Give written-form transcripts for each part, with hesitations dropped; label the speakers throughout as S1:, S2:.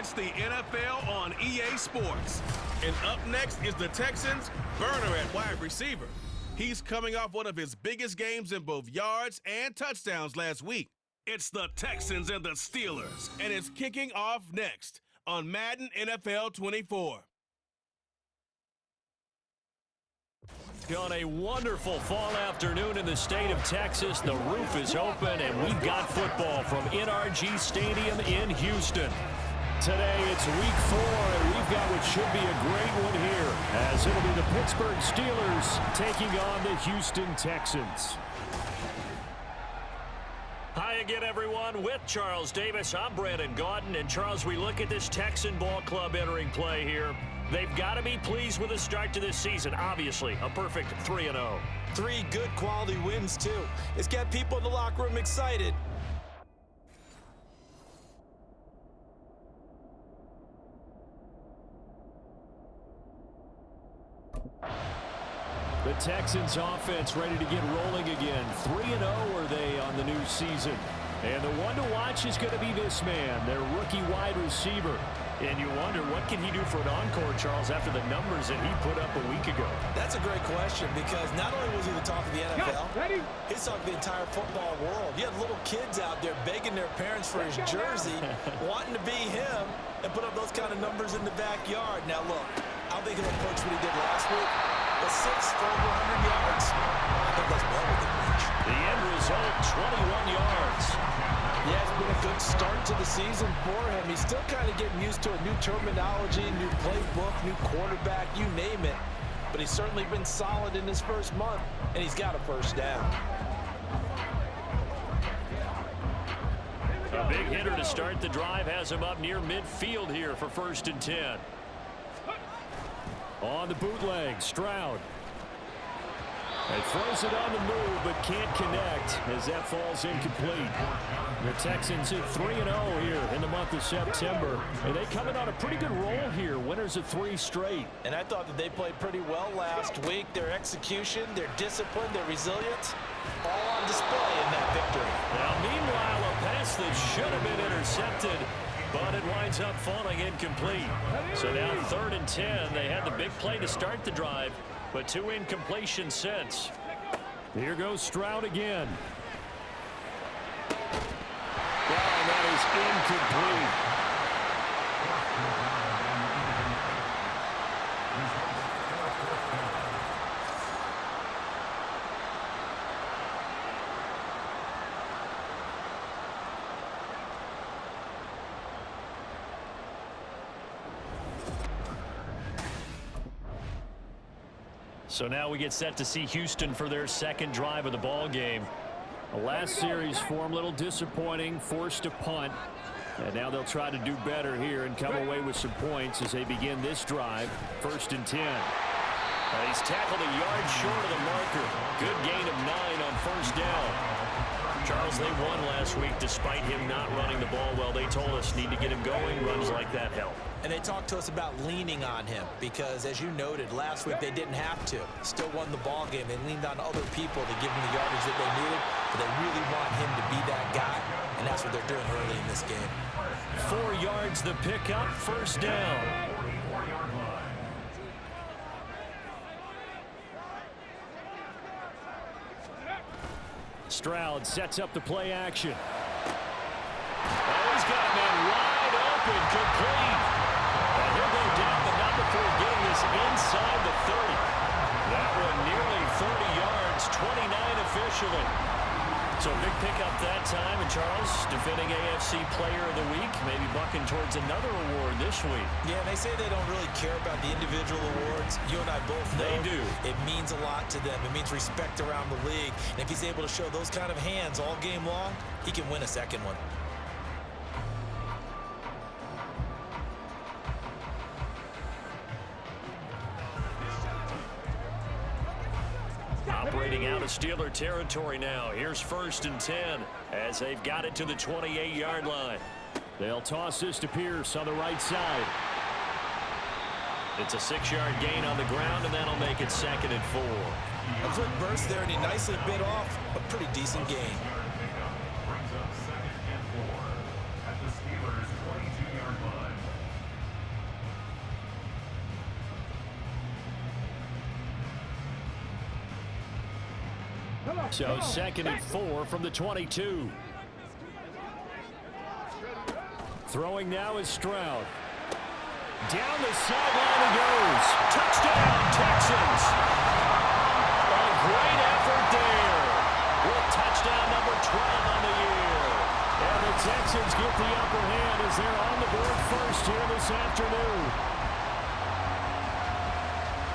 S1: It's the NFL on EA Sports. And up next is the Texans' burner at wide receiver. He's coming off one of his biggest games in both yards and touchdowns last week. It's the Texans and the Steelers, and it's kicking off next on Madden NFL 24.
S2: On a wonderful fall afternoon in the state of Texas, the roof is open, and we've got football from NRG Stadium in Houston. Today, it's week 4, and we've got what should be a great one here, as it'll be the Pittsburgh Steelers taking on the Houston Texans. Hi again, everyone. With Charles Davis, I'm Brandon Gaudin. And, Charles, we look at this Texan ball club entering play here. They've got to be pleased with the start to this season. Obviously, a perfect 3-0.
S3: 3 good quality wins, too. It's got people in the locker room excited.
S2: The Texans offense ready to get rolling again. 3-0 are they on the new season. And the one to watch is going to be this man, their rookie wide receiver. And you wonder, what can he do for an encore, Charles, after the numbers that he put up a week ago?
S3: That's a great question, because not only was he the talk of the NFL, he's talking the entire football world. You have little kids out there begging their parents for his jersey, wanting to be him, and put up those kind of numbers in the backyard. Now, look, I don't think he'll approach what he did last week, but 6 for over 100 yards, I think that's well within reach.
S2: The end result, 21 yards.
S3: Yeah, it's been a good start to the season for him. He's still kind of getting used to a new terminology, new playbook, new quarterback, you name it. But he's certainly been solid in his first month, and he's got a first down.
S2: A big hitter to start the drive has him up near midfield here for 1st and 10. On the bootleg, Stroud. He throws it on the move, but can't connect as that falls incomplete. The Texans at 3-0 here in the month of September. And they coming on a pretty good roll here. Winners of 3 straight.
S3: And I thought that they played pretty well last week. Their execution, their discipline, their resilience, all on display in that victory.
S2: Now, meanwhile, a pass that should have been intercepted, but it winds up falling incomplete. So now 3rd and 10. They had the big play to start the drive, but 2 incompletions since. Here goes Stroud again. Wow, that is incomplete. So now we get set to see Houston for their second drive of the ball game. The last series for them, a little disappointing, forced a punt. And now they'll try to do better here and come away with some points as they begin this drive. 1st and 10. He's tackled a yard short of the marker. Good gain of 9 on 1st down. Charles, they won last week despite him not running the ball well. They told us need to get him going. Runs like that help.
S3: And they talked to us about leaning on him because, as you noted, last week they didn't have to. Still won the ball game. They leaned on other people to give him the yardage that they needed, but they really want him to be that guy, and that's what they're doing early in this game.
S2: 4 yards the pickup, 1st down. Stroud sets up the play action. Oh, he's got a man wide open, complete. And he'll go down, but not before getting this inside the 30. That one nearly 30 yards, 29 officially. So a big pickup that time. And Charles, defending AFC Player of the Week, maybe bucking towards another award this week.
S3: Yeah, they say they don't really care about the individual awards. You and I both know
S2: they do.
S3: It means a lot to them. It means respect around the league. And if he's able to show those kind of hands all game long, he can win a second one.
S2: Operating out of Steeler territory now. Here's 1st and 10 as they've got it to the 28-yard line. They'll toss this to Pierce on the right side. It's a 6-yard gain on the ground, and that'll make it 2nd and 4.
S3: A quick burst there, and he nicely bit off a pretty decent gain.
S2: So 2nd and 4 from the 22. Throwing now is Stroud. Down the sideline he goes. Touchdown, Texans. A great effort there with touchdown number 12 on the year. And the Texans get the upper hand as they're on the board first here this afternoon.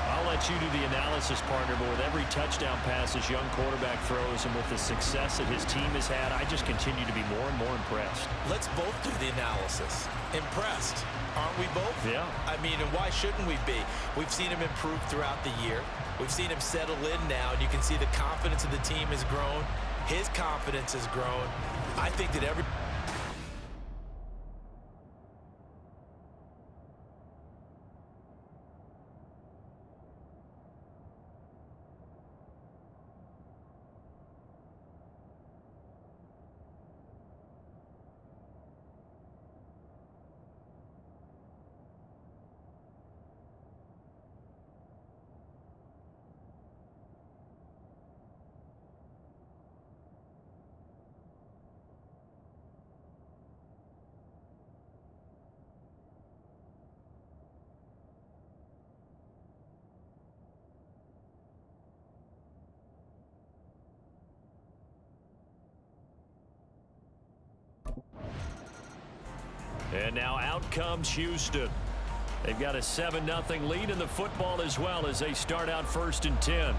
S2: I'll let you do the analysis, partner, but with every touchdown pass this young quarterback throws and with the success that his team has had, I just continue to be more and more impressed.
S3: Let's both do the analysis. Impressed, aren't we both?
S2: Yeah.
S3: I mean, and why shouldn't we be? We've seen him improve throughout the year. We've seen him settle in now, and you can see the confidence of the team has grown. His confidence has grown. I think that every...
S2: And now out comes Houston. They've got a 7-0 lead in the football as well as they start out 1st and 10.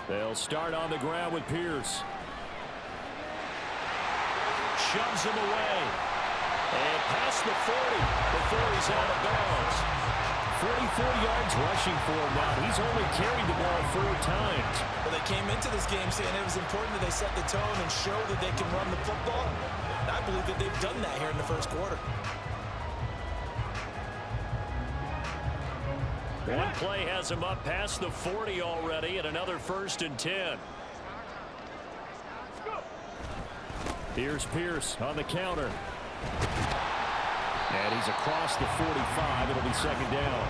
S2: They'll start on the ground with Pierce. Shoves him away. And past the 40 before he's out of bounds. 44 yards rushing for him now. He's only carried the ball 4 times.
S3: Well, they came into this game saying it was important that they set the tone and show that they can run the football. And I believe that they've done that here in the first quarter.
S2: One play has him up past the 40 already, and another 1st and 10. Here's Pierce on the counter. And he's across the 45. It'll be 2nd down.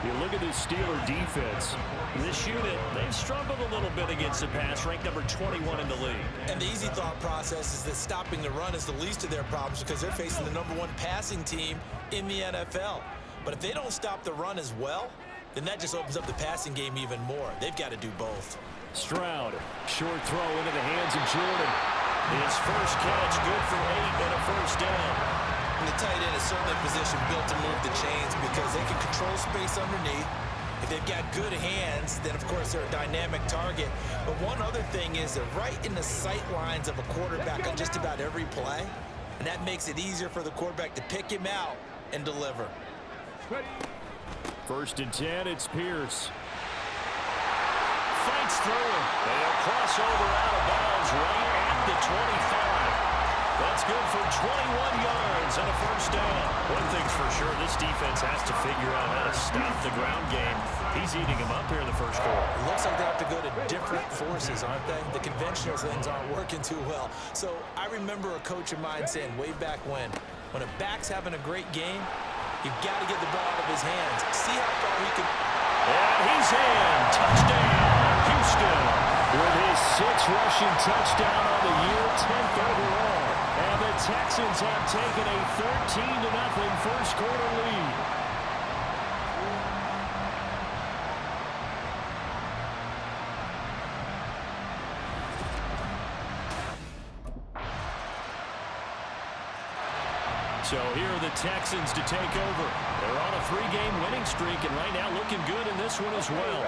S2: You look at this Steeler defense. This unit, they've struggled a little bit against the pass, ranked number 21 in the league.
S3: And the easy thought process is that stopping the run is the least of their problems because they're facing the #1 passing team in the NFL. But if they don't stop the run as well, then that just opens up the passing game even more. They've got to do both.
S2: Stroud, short throw into the hands of Jordan. His first catch, good for 8 and a 1st down.
S3: And the tight end is certainly a position built to move the chains because they can control space underneath. If they've got good hands, then of course they're a dynamic target. But one other thing is they're right in the sight lines of a quarterback on just about every play. And that makes it easier for the quarterback to pick him out and deliver.
S2: 1st and 10, it's Pierce. Fights through him. They'll cross over out of bounds right at the 25. That's good for 21 yards and a 1st down. One thing's for sure, this defense has to figure out how to stop the ground game. He's eating him up here in the first quarter.
S3: It looks like they have to go to different forces, aren't they? The conventional things aren't working too well. So I remember a coach of mine saying way back when a back's having a great game, you've got to get the ball out of his hands. See how far he can.
S2: And he's in. Touchdown, Houston. With his 6th rushing touchdown on the year, 10th overall. And the Texans have taken a 13-0 first quarter lead. So here are the Texans to take over. They're on a 3-game winning streak, and right now looking good in this one as well.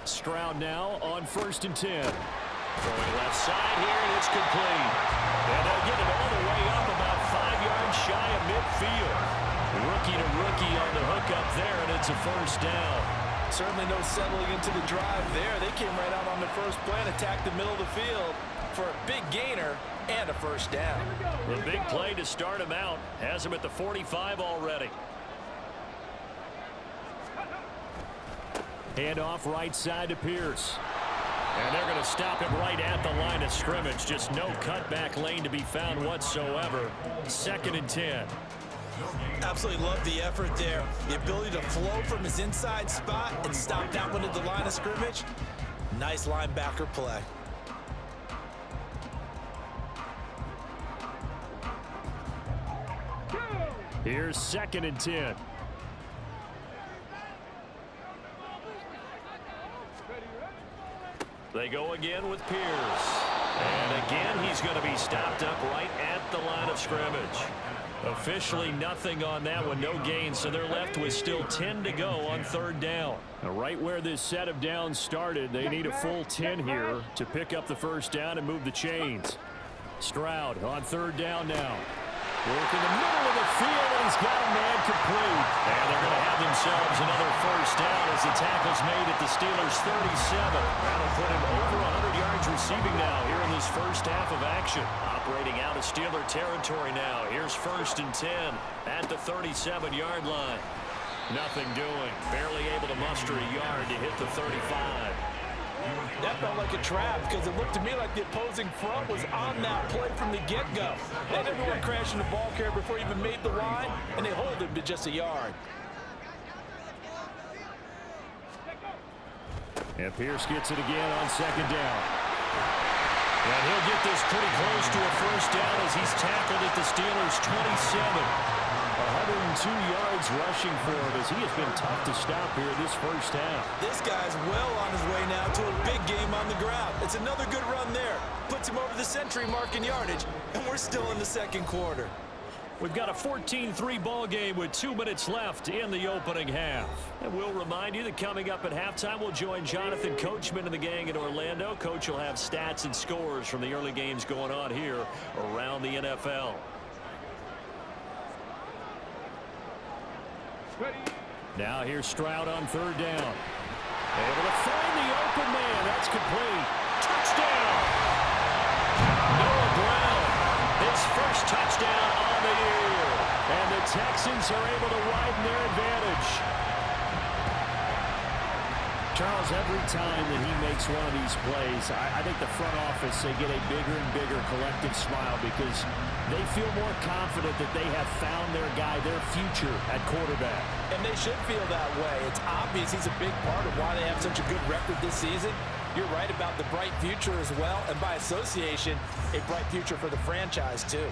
S2: Stroud now on 1st and 10. Throwing left side here, and it's complete. And they'll get it all the way up about 5 yards shy of midfield. Rookie to rookie on the hookup there, and it's a 1st down.
S3: Certainly no settling into the drive there. They came right out on the first play and attacked the middle of the field for a big gainer and a 1st down.
S2: The big play to start him out has him at the 45 already. Hand off right side to Pierce. And they're going to stop him right at the line of scrimmage. Just no cutback lane to be found whatsoever. 2nd and 10.
S3: Absolutely love the effort there. The ability to flow from his inside spot and stop that one at the line of scrimmage. Nice linebacker play.
S2: Here's 2nd and 10. They go again with Pierce. And again, he's going to be stopped up right at the line of scrimmage. Officially nothing on that one, no gain, so they're left with still 10 to go on 3rd down. Now, right where this set of downs started, they need a full 10 here to pick up the 1st down and move the chains. Stroud on 3rd down now. Work in the middle of the field, and he's got a man complete. And they're going to have themselves another 1st down as the tackle's made at the Steelers' 37. That'll put him over 100 yards receiving now here in this first half of action. Operating out of Steeler territory now. Here's 1st and 10 at the 37-yard line. Nothing doing. Barely able to muster a yard to hit the 35.
S3: That felt like a trap because it looked to me like the opposing front was on that play from the get-go. They had everyone crashing the ball carrier before he even made the line, and they hold him to just a yard.
S2: And Pierce gets it again on 2nd down. And he'll get this pretty close to a 1st down as he's tackled at the Steelers' 27. 102 yards rushing for him as he has been tough to stop here this first half.
S3: This guy's well on his way now to a big game on the ground. It's another good run there. Puts him over the century mark in yardage, and we're still in the 2nd quarter.
S2: We've got a 14-3 ball game with 2 minutes left in the opening half. And we'll remind you that coming up at halftime, we'll join Jonathan Coachman and the gang in Orlando. Coach will have stats and scores from the early games going on here around the NFL. Now here's Stroud on 3rd down. Able to find the open man. That's complete. Touchdown! Noah Brown, his first touchdown on the year. And the Texans are able to widen their advantage. Charles, every time that he makes one of these plays, I think the front office, they get a bigger and bigger collective smile because they feel more confident that they have found their guy, their future at quarterback.
S3: And they should feel that way. It's obvious he's a big part of why they have such a good record this season. You're right about the bright future as well, and by association, a bright future for the franchise too.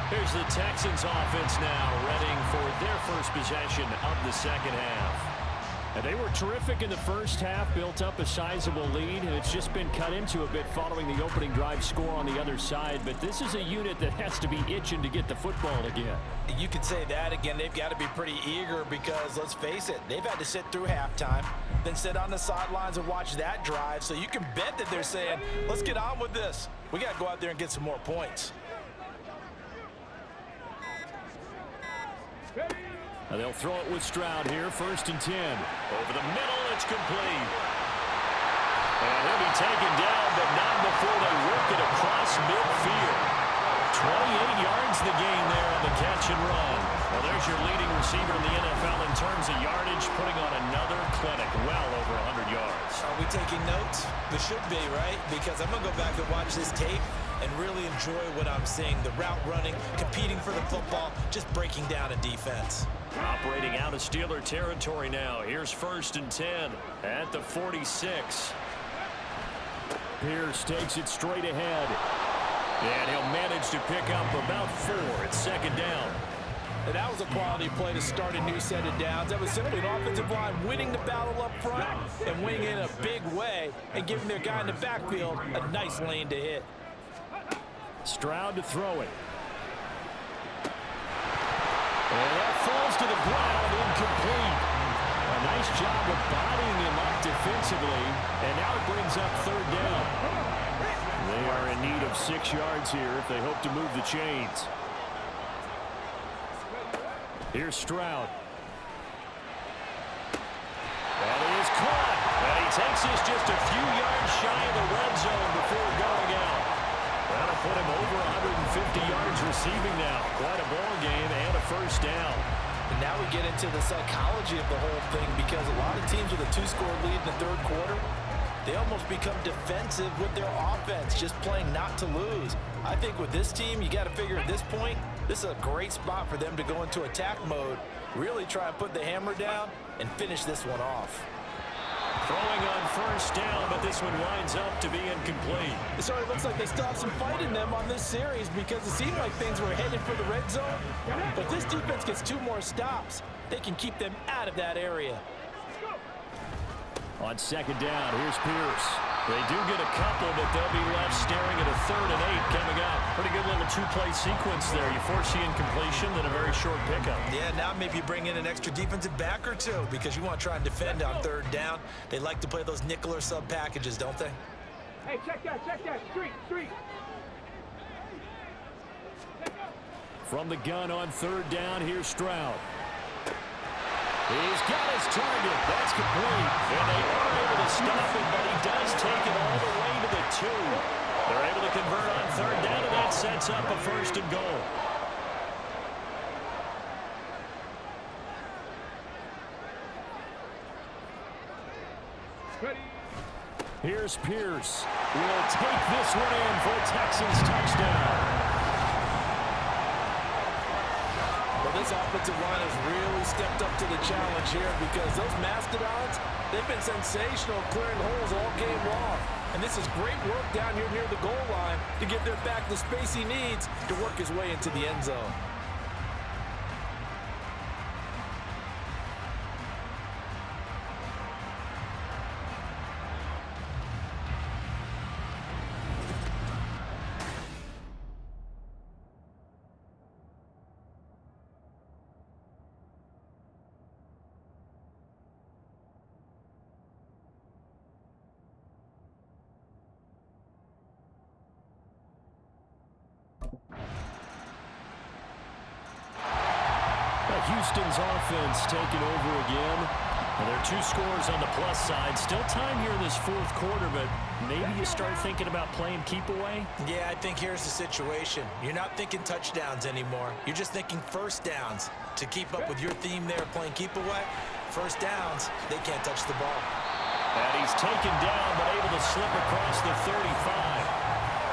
S2: Here's the Texans offense now, readying for their first possession of the 2nd half. And they were terrific in the first half, built up a sizable lead, and it's just been cut into a bit following the opening drive score on the other side. But this is a unit that has to be itching to get the football again.
S3: You could say that again. They've got to be pretty eager because, let's face it, they've had to sit through halftime, then sit on the sidelines and watch that drive. So you can bet that they're saying, let's get on with this. We got to go out there and get some more points.
S2: Now they'll throw it with Stroud here, 1st and 10. Over the middle, it's complete. And he'll be taken down, but not before they work it across midfield. 28 yards the gain there on the catch and run. Well, there's your leading receiver in the NFL in terms of yardage, putting on another clinic, well over 100 yards.
S3: Are we taking notes? We should be, right? Because I'm going to go back and watch this tape and really enjoy what I'm seeing. The route running, competing for the football, just breaking down a defense.
S2: Operating out of Steeler territory now. Here's 1st and 10 at the 46. Pierce takes it straight ahead. And he'll manage to pick up about 4 at 2nd down.
S3: And that was a quality play to start a new set of downs. That was simply an offensive line winning the battle up front and winning in a big way and giving their guy in the backfield a nice lane to hit.
S2: Stroud to throw it. And that falls to the ground, incomplete. A nice job of bodying him up defensively, and now it brings up 3rd down. They are in need of 6 yards here if they hope to move the chains. Here's Stroud. That is takes us just a few yards shy of the red zone before going out. That'll put him over 150 yards receiving now. Quite a ball game and a first down.
S3: And now we get into the psychology of the whole thing, because a lot of teams with a 2-score lead in the third quarter, they almost become defensive with their offense, just playing not to lose. I think with this team, you got to figure at this point, this is a great spot for them to go into attack mode, really try and put the hammer down and finish this one off.
S2: Throwing on first down, but this one winds up to be incomplete.
S3: It sort of looks like they still have some fight in them on this series, because it seemed like things were headed for the red zone. But this defense gets 2 more stops. They can keep them out of that area.
S2: On second down, here's Pierce. They do get a couple, but they'll be left staring at a 3rd and 8 coming up. Pretty good little 2-play sequence there. You force the incompletion, then a very short pickup.
S3: Yeah, now maybe you bring in an extra defensive back or 2, because you want to try and defend on 3rd down. They like to play those nickel or sub packages, don't they?
S4: Hey, check that, street.
S2: From the gun on 3rd down, here's Stroud. He's got his target. That's complete. And they are able to stop him, but he does take it all the way to the 2. They're able to convert on 3rd down, and that sets up a 1st and goal. Here's Pierce. Will take this one in for a Texans touchdown.
S3: This offensive line has really stepped up to the challenge here, because those Mastodons, they've been sensational clearing holes all game long. And this is great work down here near the goal line to give their back the space he needs to work his way into the end zone.
S2: Houston's offense taking over again. And there are 2 scores on the plus side. Still time here in this 4th quarter, but maybe you start thinking about playing keep away?
S3: Yeah, I think here's the situation. You're not thinking touchdowns anymore. You're just thinking first downs. To keep up with your theme there, playing keep away, first downs, they can't touch the ball.
S2: And he's taken down, but able to slip across the 35.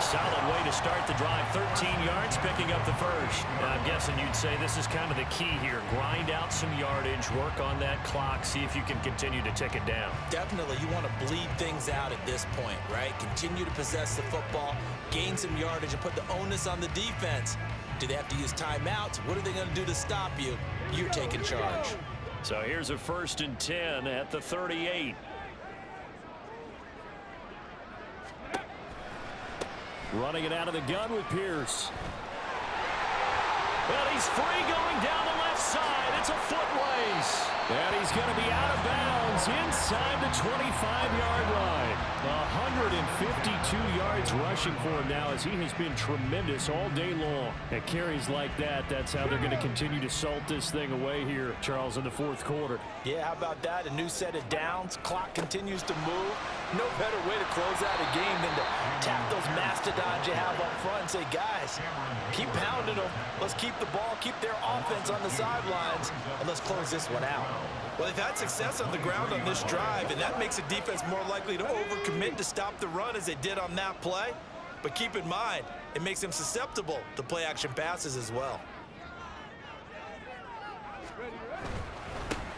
S2: Solid way to start the drive. 13 yards, picking up the 1st. I'm guessing you'd say this is kind of the key here. Grind out some yardage, work on that clock, see if you can continue to tick it down.
S3: Definitely, you want to bleed things out at this point, right? Continue to possess the football, gain some yardage, and put the onus on the defense. Do they have to use timeouts? What are they going to do to stop you? You're taking charge.
S2: So here's a 1st and 10 at the 38. Running it out of the gun with Pierce. Well, he's free going down the left side. It's a foot race. And he's going to be out of bounds inside the 25-yard line. 152 yards rushing for him now, as he has been tremendous all day long. At carries like that, that's how they're going to continue to salt this thing away here, Charles, in the 4th quarter.
S3: Yeah, how about that? A new set of downs. Clock continues to move. No better way to close out a game than to tap those mastodons you have up front and say, guys, keep pounding them. Let's keep the ball, keep their offense on the sidelines, and let's close this one out. Well, they've had success on the ground on this drive, and that makes a defense more likely to overcommit to stop the run as they did on that play. But keep in mind, it makes them susceptible to play-action passes as well.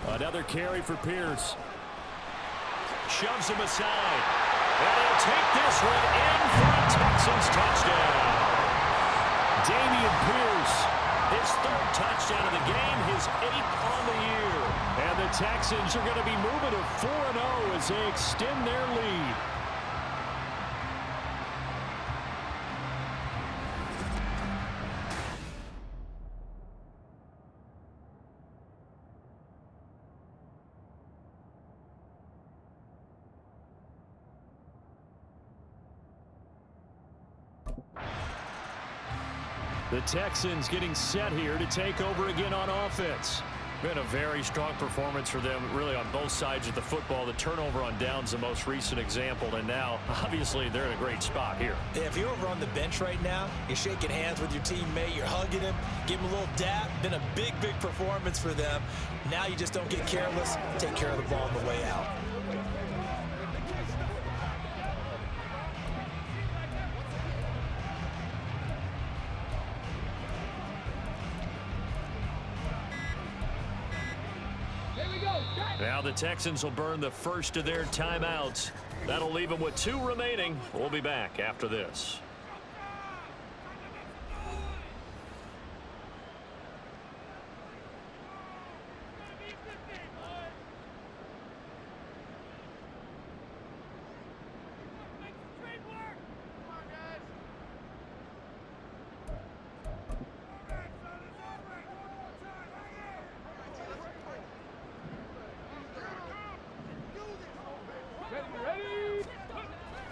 S2: Another carry for Pierce. Shoves him aside. And he'll take this one in for a Texans touchdown. Dameon Pierce, his 3rd touchdown of the game, his 8th on the year. And the Texans are going to be moving to 4-0 as they extend their lead. The Texans getting set here to take over again on offense. Been a very strong performance for them, really, on both sides of the football. The turnover on downs, the most recent example, and now, obviously, they're in a great spot here.
S3: Yeah, if you're over on the bench right now, you're shaking hands with your teammate, you're hugging him, give him a little dap. Been a big, big performance for them. Now you just don't get careless, take care of the ball on the way out.
S2: Now the Texans will burn the first of their timeouts. That'll leave them with 2 remaining. We'll be back after this.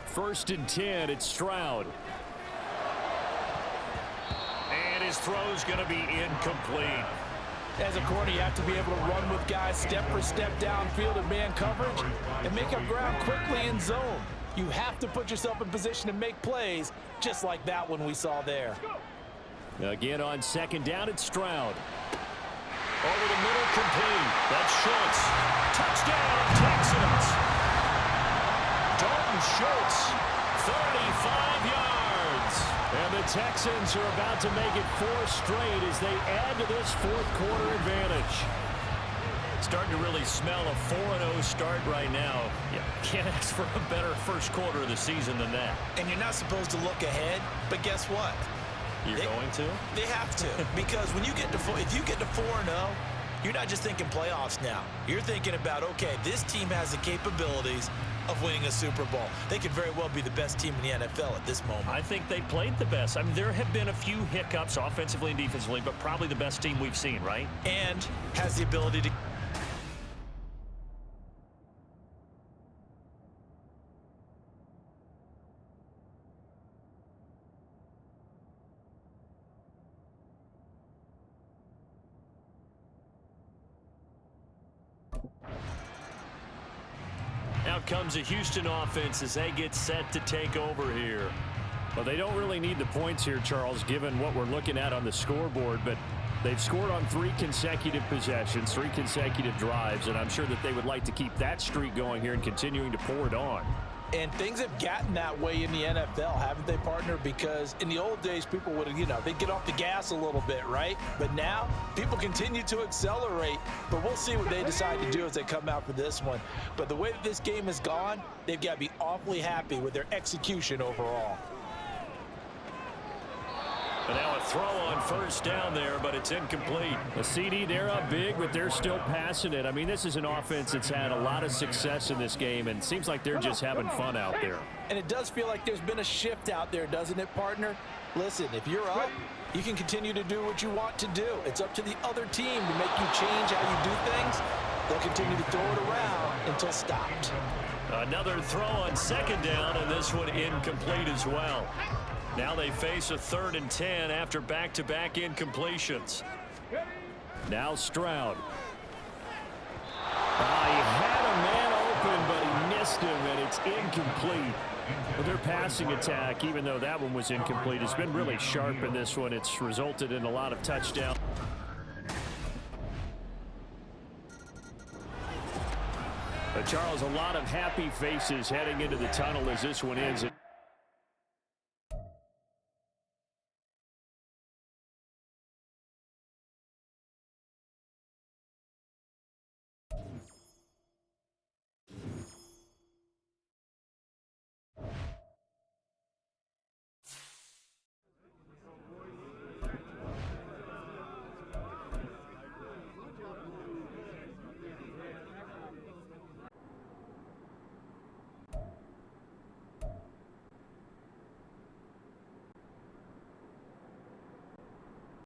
S2: First and 10, it's Stroud. And his throw's going to be incomplete.
S3: As a corner, you have to be able to run with guys step for step downfield in man coverage and make up ground quickly in zone. You have to put yourself in position to make plays, just like that one we saw there.
S2: Again on second down, it's Stroud. Over the middle, complete. That's Schultz. Touchdown, Texans. Dalton Schultz, 35 yards. And the Texans are about to make it 4 straight as they add to this fourth-quarter advantage. Starting to really smell a 4-0 start right now. Yeah, can't ask for a better first quarter of the season than that.
S3: And you're not supposed to look ahead, but guess what?
S2: You're going to?
S3: They have to, because when you get to if you get to 4-0, you're not just thinking playoffs now. You're thinking about, okay, this team has the capabilities of winning a Super Bowl. They could very well be the best team in the NFL at this moment.
S2: I think they played the best. I mean, there have been a few hiccups offensively and defensively, but probably the best team we've seen, right?
S3: And has the ability to...
S2: Out comes a Houston offense as they get set to take over here. Well, they don't really need the points here, Charles, given what we're looking at on the scoreboard, but they've scored on 3 consecutive possessions, 3 consecutive drives, and I'm sure that they would like to keep that streak going here and continuing to pour it on.
S3: And things have gotten that way in the NFL, haven't they, partner? Because in the old days, people would, they'd get off the gas a little bit, right? But now, people continue to accelerate. But we'll see what they decide to do as they come out for this one. But the way that this game has gone, they've got to be awfully happy with their execution overall.
S2: And now a throw on first down there, but it's incomplete. The CD, they're up big, but they're still passing it. I mean, this is an offense that's had a lot of success in this game, and it seems like they're just having fun out there.
S3: And it does feel like there's been a shift out there, doesn't it, partner? Listen, if you're up, you can continue to do what you want to do. It's up to the other team to make you change how you do things. They'll continue to throw it around until stopped.
S2: Another throw on second down, and this one incomplete as well. Now they face a 3rd and 10 after back-to-back incompletions. Now Stroud. He had a man open, but he missed him, and it's incomplete. Well, their passing attack, even though that one was incomplete, has been really sharp in this one. It's resulted in a lot of touchdowns. Charles, a lot of happy faces heading into the tunnel as this one ends.